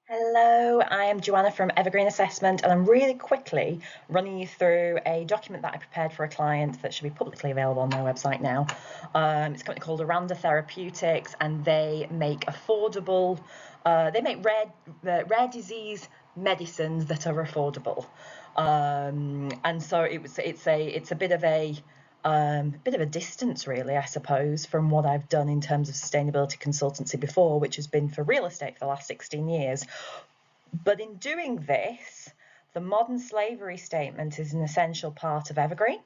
Hello, I am Joanna from Evergreen Assessment, and I'm really quickly running you through a document that I prepared for a client that should be publicly available on their website now. It's a company called Aranda Therapeutics, and they make affordable, rare disease medicines that are affordable. And so it's a bit of a distance, really, I suppose, from what I've done in terms of sustainability consultancy before, which has been for real estate for the last 16 years. But in doing this, the modern slavery statement is an essential part of Evergreen.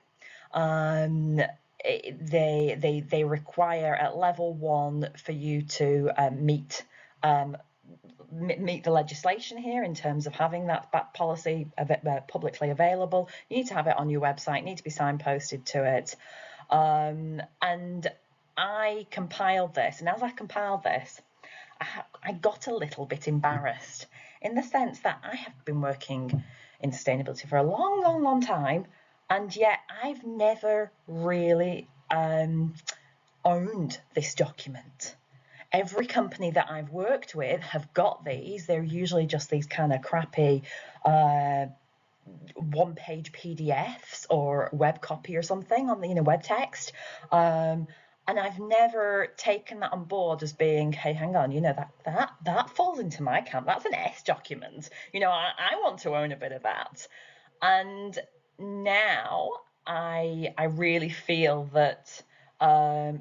They require at level 1 for you to meet the legislation here in terms of having that policy publicly available. You need to have it on your website, you need to be signposted to it. And I compiled this, and as I compiled this, I got a little bit embarrassed in the sense that I have been working in sustainability for a long time, and yet I've never really owned this document. Every company that I've worked with have got these. They're usually just these kind of crappy one-page PDFs or web copy or something on the web text. And I've never taken that on board as being, hey, hang on, that falls into my camp. That's an S document. I want to own a bit of that. And now I really feel that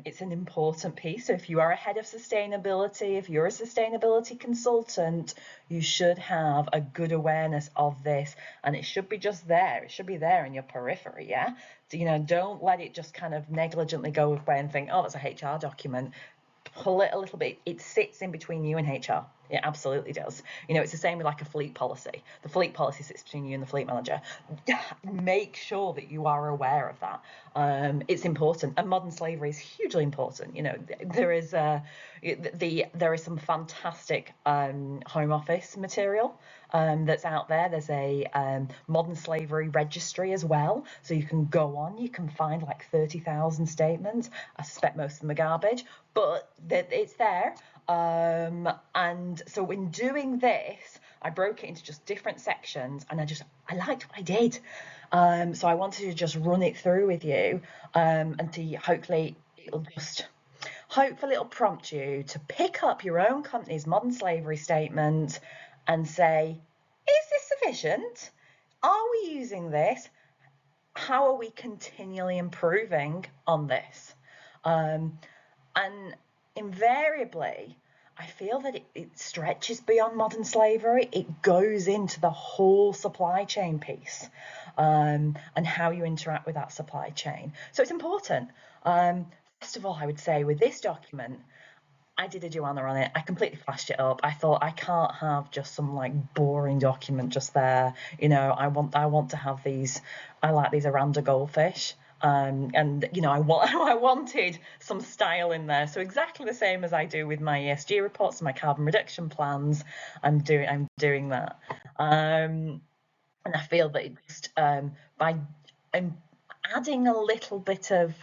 it's an important piece. So if you are a head of sustainability, if you're a sustainability consultant, you should have a good awareness of this, and it should be just there. It should be there in your periphery, yeah? Don't let it just kind of negligently go away and think, oh, that's a HR document. Pull it a little bit. It sits in between you and HR. It absolutely does. It's the same with like a fleet policy. The fleet policy sits between you and the fleet manager. Make sure that you are aware of that. It's important, and modern slavery is hugely important. There is some fantastic home office material that's out there. There's a modern slavery registry as well, so you can go on. You can find like 30,000 statements. I suspect most of them are garbage, but it's there. And so in doing this, I broke it into just different sections, and I liked what I did. So I wanted to just run it through with you, and to hopefully it'll prompt you to pick up your own company's modern slavery statement and say, is this sufficient? Are we using this? How are we continually improving on this? And invariably, I feel that it stretches beyond modern slavery. It goes into the whole supply chain piece, and how you interact with that supply chain. So it's important. First of all, I would say with this document, I did a Joanna on it. I completely flashed it up. I thought I can't have just some like boring document just there. I want to have these. I like these Aranda goldfish. And I wanted some style in there. So exactly the same as I do with my ESG reports and my carbon reduction plans, I'm doing that. And I feel that it just by adding a little bit of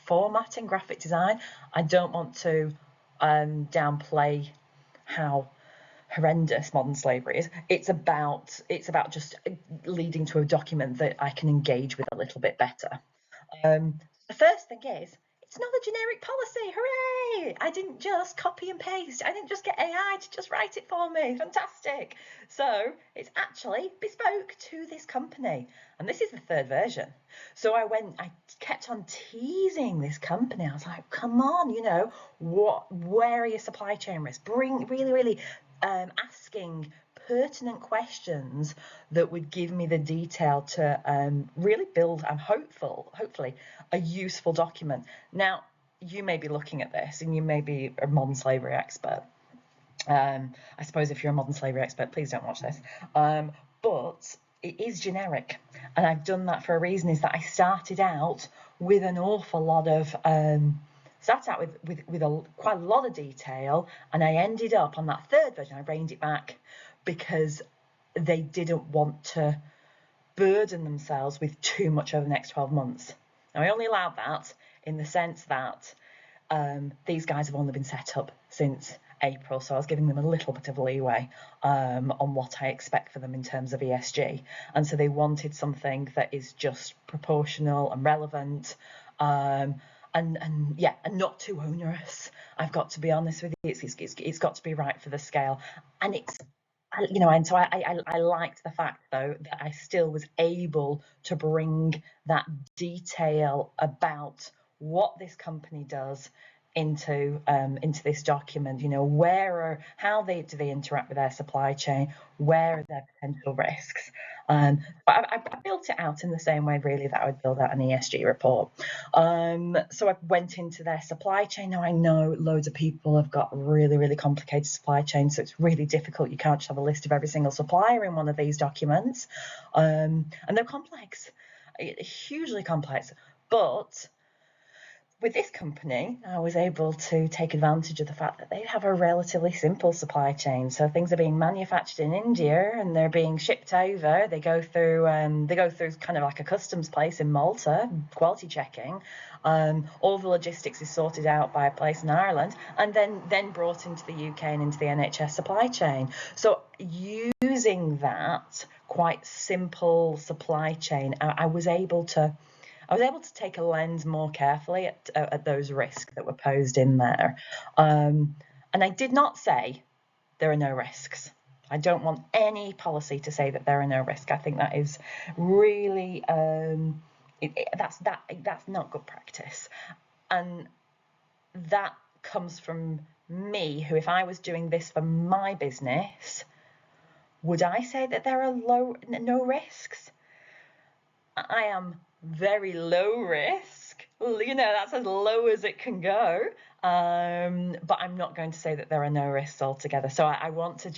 formatting, graphic design, I don't want to downplay how horrendous modern slavery is. It's about just leading to a document that I can engage with a little bit better. The first thing is, it's not a generic policy. Hooray! I didn't just copy and paste. I didn't just get AI to just write it for me. Fantastic. So it's actually bespoke to this company. And this is the third version. So I kept on teasing this company. I was like, come on, where are your supply chain risks? Really asking pertinent questions that would give me the detail to really build, I'm hopefully, a useful document. Now, you may be looking at this and you may be a modern slavery expert. I suppose if you're a modern slavery expert, please don't watch this. But it is generic, and I've done that for a reason. Is that I started out with an awful lot of quite a lot of detail, and I ended up on that third version. I reined it back because they didn't want to burden themselves with too much over the next 12 months. Now, I only allowed that in the sense that these guys have only been set up since April, so I was giving them a little bit of leeway on what I expect for them in terms of ESG. And so they wanted something that is just proportional and relevant, and not too onerous. I've got to be honest with you, it's got to be right for the scale, and and so I liked the fact though that I still was able to bring that detail about what this company does into this document. How do they interact with their supply chain, where are their potential risks. But I built it out in the same way really that I would build out an ESG report. So I went into their supply chain. Now I know loads of people have got really, really complicated supply chains, so it's really difficult. You can't just have a list of every single supplier in one of these documents, and they're complex, hugely complex. But with this company, I was able to take advantage of the fact that they have a relatively simple supply chain. So things are being manufactured in India and they're being shipped over. They go through kind of like a customs place in Malta, quality checking. All the logistics is sorted out by a place in Ireland, and then brought into the UK and into the NHS supply chain. So using that quite simple supply chain, I was able to take a lens more carefully at those risks that were posed in there. And I did not say there are no risks. I don't want any policy to say that there are no risks. I think that is really, that's not good practice. And that comes from me, who, if I was doing this for my business, would I say that there are no risks? I am very low risk, that's as low as it can go, but I'm not going to say that there are no risks altogether. So I want to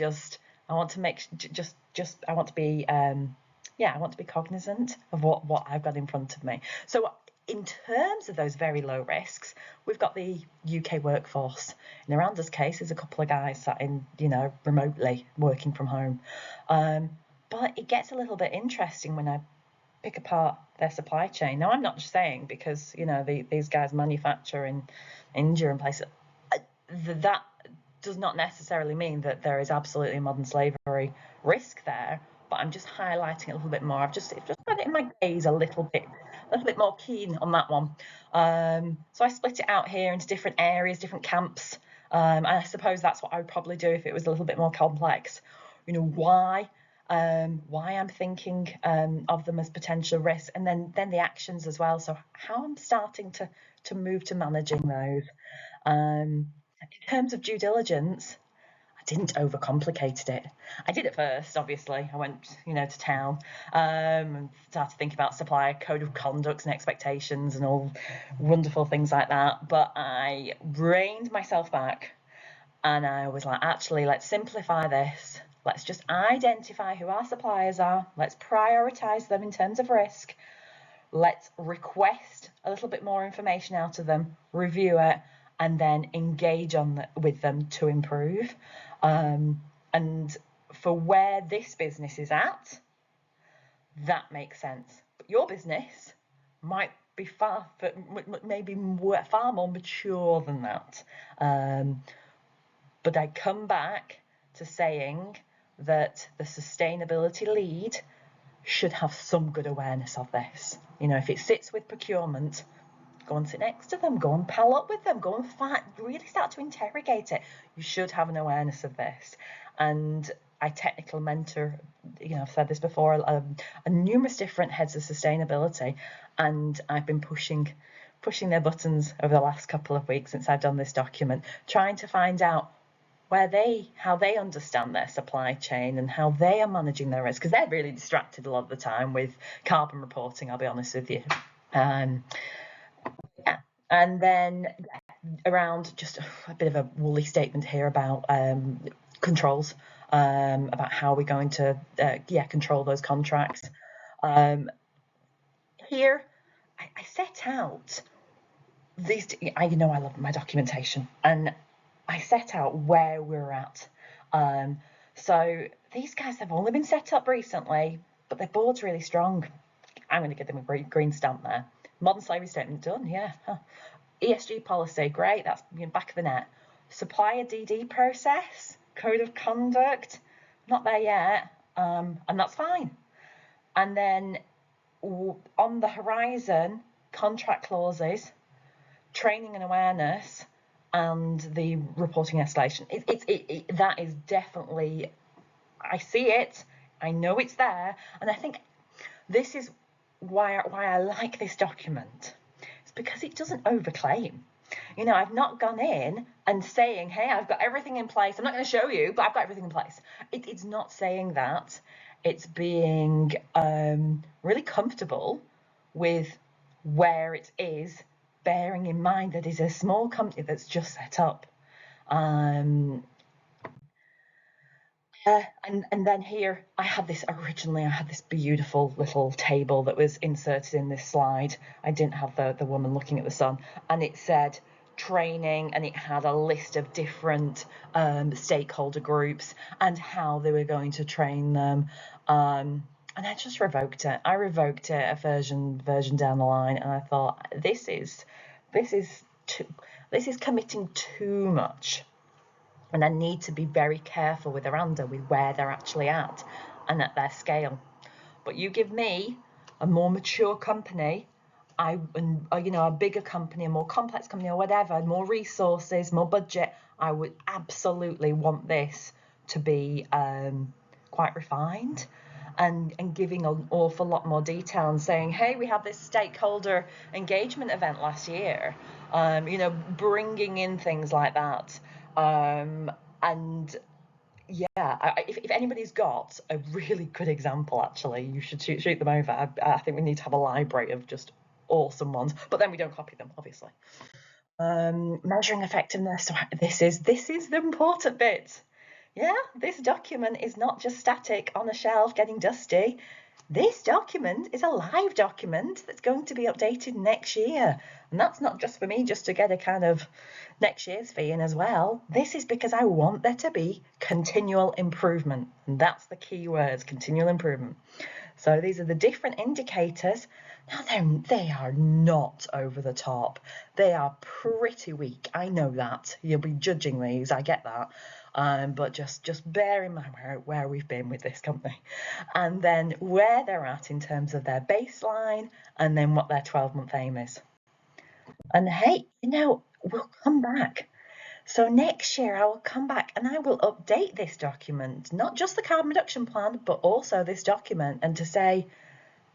be cognizant of what I've got in front of me. So in terms of those very low risks, we've got the UK workforce. In Aranda's case, there's a couple of guys sat in, remotely working from home, but it gets a little bit interesting when I pick apart their supply chain. Now, I'm not just saying because these guys manufacture in India and places. That does not necessarily mean that there is absolutely modern slavery risk there. But I'm just highlighting it a little bit more. I've just got it in my gaze a little bit more keen on that one. So I split it out here into different areas, different camps. And I suppose that's what I would probably do if it was a little bit more complex. Why I'm thinking of them as potential risks, and then the actions as well. So how I'm starting to move to managing those. In terms of due diligence, I didn't overcomplicate it. I did at first, obviously. I went, to town and started thinking about supplier code of conducts and expectations and all wonderful things like that. But I reined myself back and I was like, actually, let's simplify this. Let's just identify who our suppliers are. Let's prioritize them in terms of risk. Let's request a little bit more information out of them, review it, and then engage with them to improve. And for where this business is at, that makes sense. But your business might be far more mature than that. But I come back to saying that the sustainability lead should have some good awareness of this. If it sits with procurement, go and sit next to them, go and pal up with them, go and really start to interrogate it. You should have an awareness of this. And I technical mentor, I've said this before, numerous different heads of sustainability, and I've been pushing their buttons over the last couple of weeks since I've done this document, trying to find out how they understand their supply chain and how they are managing their risk, because they're really distracted a lot of the time with carbon reporting, I'll be honest with you. And then around just a bit of a woolly statement here about controls, about how we're going to control those contracts. Here I set out these. I love my documentation, and I set out where we're at. So these guys have only been set up recently, but their board's really strong. I'm going to give them a green stamp there. Modern slavery statement done, yeah. ESG policy, great, that's back of the net. Supplier DD process, code of conduct, not there yet, and that's fine. And then on the horizon, contract clauses, training and awareness, and the reporting escalation. That is definitely, I see it, I know it's there, and I think this is why I like this document. It's because it doesn't overclaim. You know, I've not gone in and saying, hey, I've got everything in place. I'm not going to show you, but I've got everything in place. It's not saying that. It's being really comfortable with where it is, bearing in mind that it's a small company that's just set up. And then here I had this beautiful little table that was inserted in this slide. I didn't have the woman looking at the sun, and it said training, and it had a list of different stakeholder groups and how they were going to train them. And I just revoked it. I revoked it a version down the line, and I thought this is committing too much. And I need to be very careful with Aranda with where they're actually at and at their scale. But you give me a more mature company, a bigger company, a more complex company, or whatever, more resources, more budget, I would absolutely want this to be quite refined and giving an awful lot more detail and saying, hey, we had this stakeholder engagement event last year, bringing in things like that. And yeah, if anybody's got a really good example, actually, you should shoot them over. I think we need to have a library of just awesome ones, but then we don't copy them, obviously. Measuring effectiveness. This is the important bit. Yeah, this document is not just static on a shelf getting dusty. This document is a live document that's going to be updated next year. And that's not just for me just to get a kind of next year's fee in as well. This is because I want there to be continual improvement. And that's the key words, continual improvement. So these are the different indicators. Now they are not over the top. They are pretty weak. I know that. You'll be judging these, I get that. But just bear in mind where we've been with this company, and then where they're at in terms of their baseline, and then what their 12-month aim is. And hey, we'll come back. So next year I will come back and I will update this document, not just the carbon reduction plan, but also this document, and to say,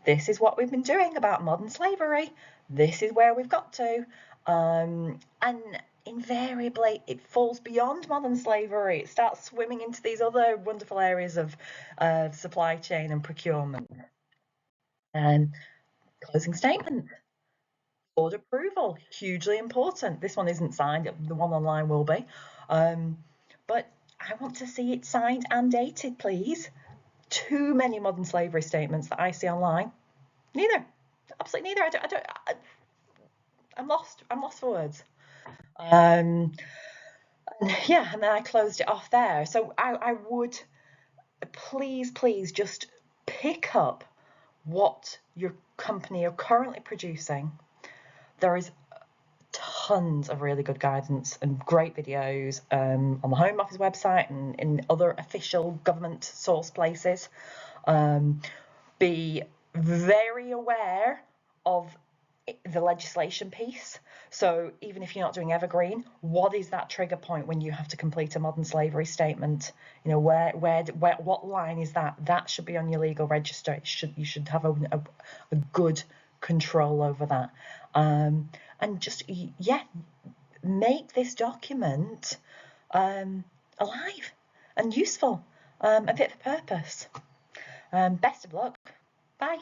this is what we've been doing about modern slavery. This is where we've got to. And invariably, it falls beyond modern slavery. It starts swimming into these other wonderful areas of supply chain and procurement. And closing statement. Board approval, hugely important. This one isn't signed, the one online will be. But I want to see it signed and dated, please. Too many modern slavery statements that I see online. Neither. Absolutely neither. I'm lost for words. And then I closed it off there. So I would please just pick up what your company are currently producing. There is tons of really good guidance and great videos on the Home Office website and in other official government source places. Be very aware of the legislation piece. So even if you're not doing Evergreen, what is that trigger point when you have to complete a modern slavery statement? What line is that? That should be on your legal register. You should have a good control over that. And just, make this document alive and useful, a fit for purpose. Best of luck. Bye.